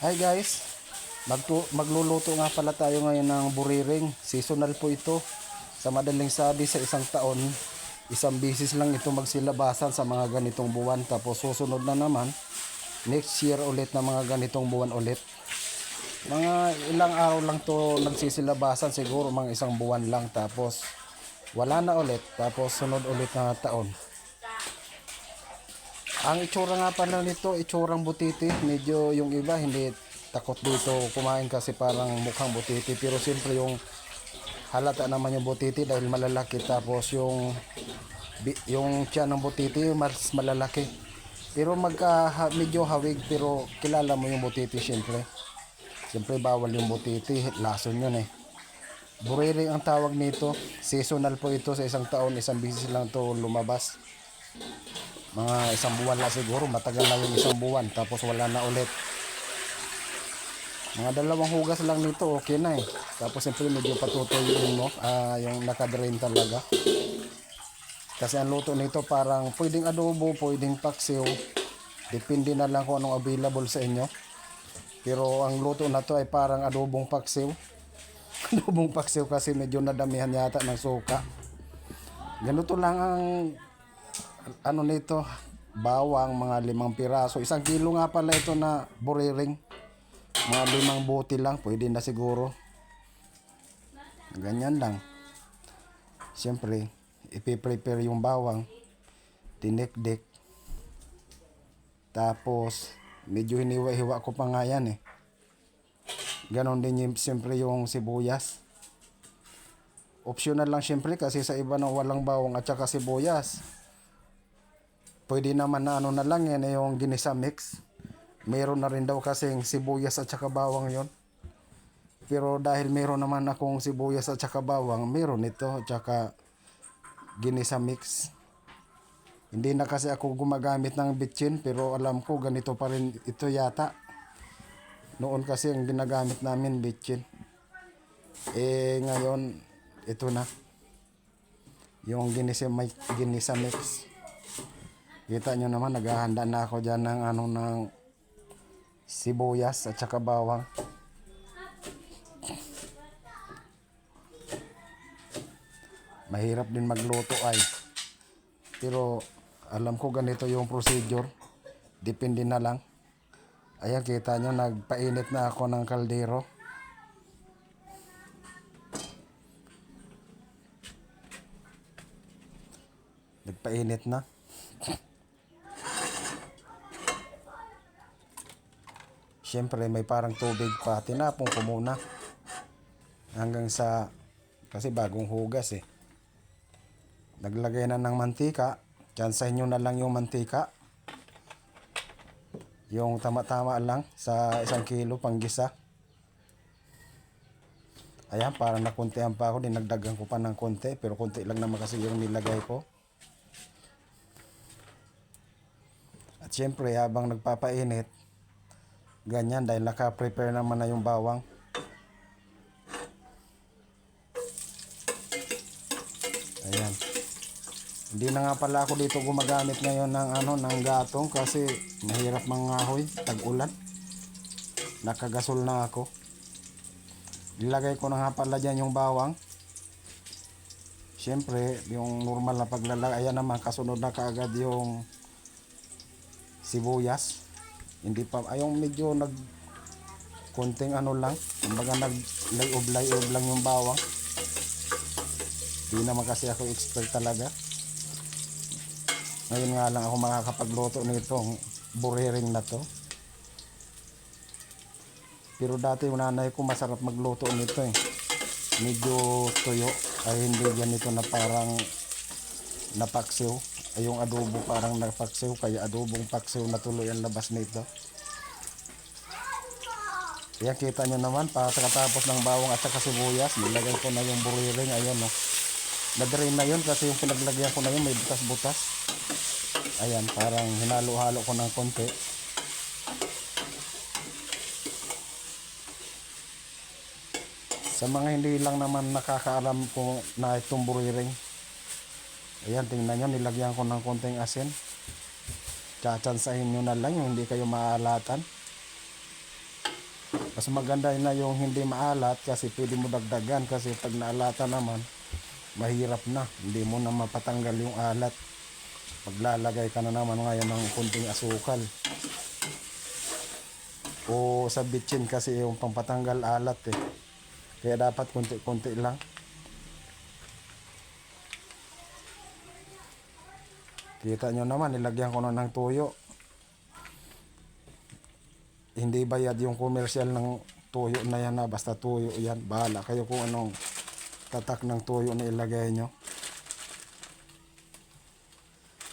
Hi guys, magluluto nga pala tayo ngayon ng buriring. Seasonal po ito. Sa madaling sabi, sa isang taon, isang bisis lang ito magsilabasan sa mga ganitong buwan. Tapos susunod na naman, next year ulit na mga ganitong buwan ulit. Mga ilang araw lang to nagsisilabasan, siguro mga isang buwan lang. Tapos wala na ulit. Tapos sunod ulit na taon. Ang itsura nga pala nito, itsurang butiti. Medyo yung iba hindi takot dito kumain kasi parang mukhang butiti. Pero siyempre yung halata naman yung butiti dahil malalaki. Tapos yung tiyan ng butiti mas malalaki. Pero medyo hawig, pero kilala mo yung butiti siyempre. Siyempre bawal yung butiti, lason yun eh. Buriring ang tawag nito. Seasonal po ito, sa isang taon, isang bisis lang to lumabas. Mga isang buwan lang siguro, matagal na yung isang buwan, tapos wala na ulit. Mga dalawang hugas lang nito, okay na eh. Tapos siyempre medyo patutuyuin mo, yung nakadrain talaga. Kasi ang luto nito parang pwedeng adobo, pwedeng paksiw. Depende na lang kung anong available sa inyo. Pero ang luto na to ay parang adobong paksiw. Adobong paksiw kasi medyo nadamihan yata ng suka. Ganito lang ang ano nito, bawang mga 5 piraso. 1 kilo nga pala ito na buriring. Mga 5 bote lang, pwede na siguro. Ganyan lang. Siyempre, ipiprepare yung bawang, tinikdik. Tapos, medyo hiniwa-hiwa ko pa nga yan eh. Ganon din yung, siyempre yung sibuyas. Optional lang siyempre kasi sa iba na walang bawang at saka sibuyas. Pwede naman na ano na lang yan, yung ginisa mix. Meron na rin daw kasing sibuyas at saka bawang yon. Pero dahil meron naman akong sibuyas at saka bawang, meron ito at saka ginisa mix. Hindi na kasi ako gumagamit ng bitchin, pero alam ko ganito pa rin ito yata. Noon kasi ang ginagamit namin bitchin. Ngayon ito na. Yung ginisa mix. Kita nyo naman, naghahanda na ako dyan ng ng sibuyas at saka bawang. Mahirap din magluto ay. Pero alam ko ganito yung procedure. Depende na lang. Ayan, kita nyo, nagpainit na ako ng kaldero. Nagpainit na. Siyempre may parang tubig pa. Tinapong ko muna. Hanggang sa, kasi bagong hugas eh. Naglagay na ng mantika. Tsansahin nyo na lang yung mantika. Yung tama-tama lang sa 1 kilo panggisa. Ayan, parang nakuntihan pa ako. Dinagdagan ko pa ng konti. Pero konti lang naman kasi yung nilagay ko. At siyempre habang nagpapainit, ganyan dahil naka-prepare naman na yung bawang. Ayan. Hindi na nga pala ako dito gumagamit ngayon ng ng gatong kasi mahirap mangahoy, tag-ulan. Nakagasol na ako. Ilagay ko na nga pala dyan yung bawang. Siyempre, yung normal na paglalagay, ayan naman, kasunod na kaagad yung sibuyas. Hindi pa, ayong medyo konting lang, kumbaga nag-layob lang yung bawang. Di naman kasi ako expert talaga. Ngayon nga lang ako makakapagluto nitong buriring na to. Pero dati yung nanay ko masarap magluto nito eh. Medyo tuyo, ay hindi ganito na parang napaksiw. Ay yung adobo parang napaksiw, kaya adobong paksiw na tuloy ang labas nito. Kaya kita nyo naman, pagkatapos ng bawang at saka sibuyas, nilagay ko na yung buriring. Ayun no. Nadrain na yun kasi yung pinaglagyan ko na yun may butas-butas. Ayan, parang hinalo-halo ko ng konti. Sa mga hindi lang naman nakakaalam ko na itong buriring. Ayan, tingnan nyo, nilagyan ko ng konting asin. Tsatsansahin nyo na lang yung hindi kayo maalatan. Mas maganda na yung hindi maalat kasi pwede mo dagdagan kasi pag naalata naman, mahirap na. Hindi mo na mapatanggal yung alat. Maglalagay ka na naman ngayon ng kunting asukal. O sa bitchin kasi yung pampatanggal alat eh. Kaya dapat kunti-kunti lang. Kita nyo naman, nilagyan ko na ng tuyo. Hindi bayad yung commercial ng tuyo na yan na basta tuyo yan. Bahala kayo kung anong tatak ng tuyo na ilagay nyo.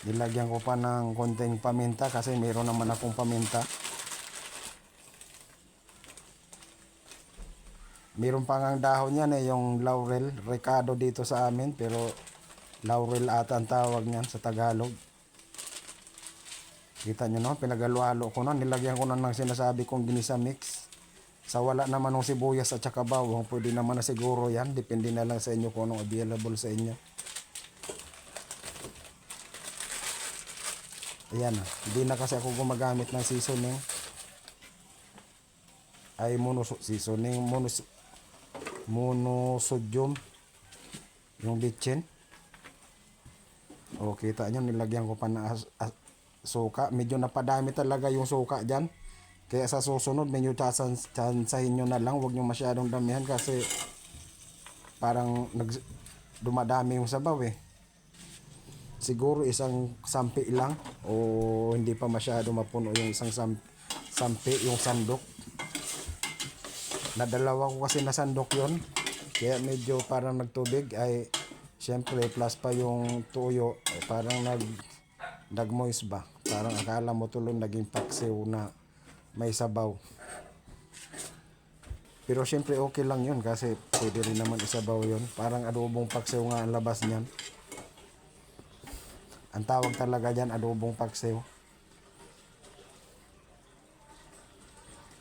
Nilagyan ko pa ng konting paminta kasi mayroon naman akong paminta. Mayroon pa ngang dahon yan eh, yung laurel, recado dito sa amin, pero laurel ata ang tawag niyan sa Tagalog. Kita nyo no, pinagalo-halo ko na, nilagyan ko na ng sinasabi kong ginisa mix. Sa wala naman ng sibuyas at saka bawang, pwede naman na siguro yan, depende na lang sa inyo kung anong available sa inyo. Ayan na, hindi na kasi ako gumagamit ng seasoning. Ay seasoning, monosodium. Yung bitchin. O kita nyo, nilagyan ko pa na suka. Medyo napadami talaga yung suka dyan. Kaya sa susunod, medyo tsansahin nyo na lang. Huwag nyo masyadong damihan kasi parang dumadami yung sabaw eh. Siguro isang sampi lang o hindi pa masyado mapuno yung isang sampi, yung sandok. Nadalawa ko kasi na sandok yon, kaya medyo parang nagtubig. Ay syempre plus pa yung tuyo, ay parang nagmoist ba, parang akala mo tuloy naging paksiw na may sabaw. Pero syempre okay lang yun kasi pwede rin naman isabaw yun. Parang adobong paksiw nga ang labas niyan. Ang tawag talaga dyan, adobong paksiw.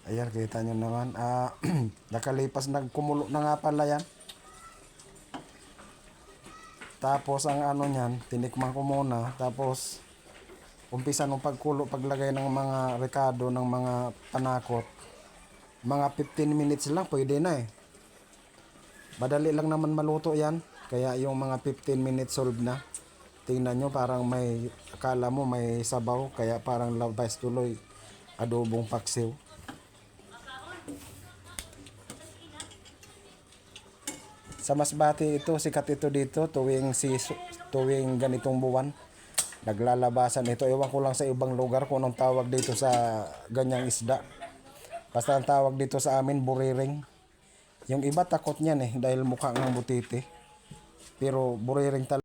Ayan, kita nyo naman. Nakalipas, nagkumulo na nga pala yan. Tapos ang ano nyan, tinikman ko muna. Tapos, umpisa nung pagkulo, paglagay ng mga rekado, ng mga panakot. Mga 15 minutes lang, pwede na eh. Madali lang naman maluto yan. Kaya yung mga 15 minutes solve na. Tingnan nyo, parang may, akala mo may sabaw, kaya parang labas tuloy, adobong paksiw. Sa Masbate ito, sikat ito dito tuwing ganitong buwan. Naglalabasan ito. Ewan ko lang sa ibang lugar kung anong tawag dito sa ganyang isda. Basta ang tawag dito sa amin, buriring. Yung iba takot niyan eh, dahil mukha ng butiti. Pero buriring talaga.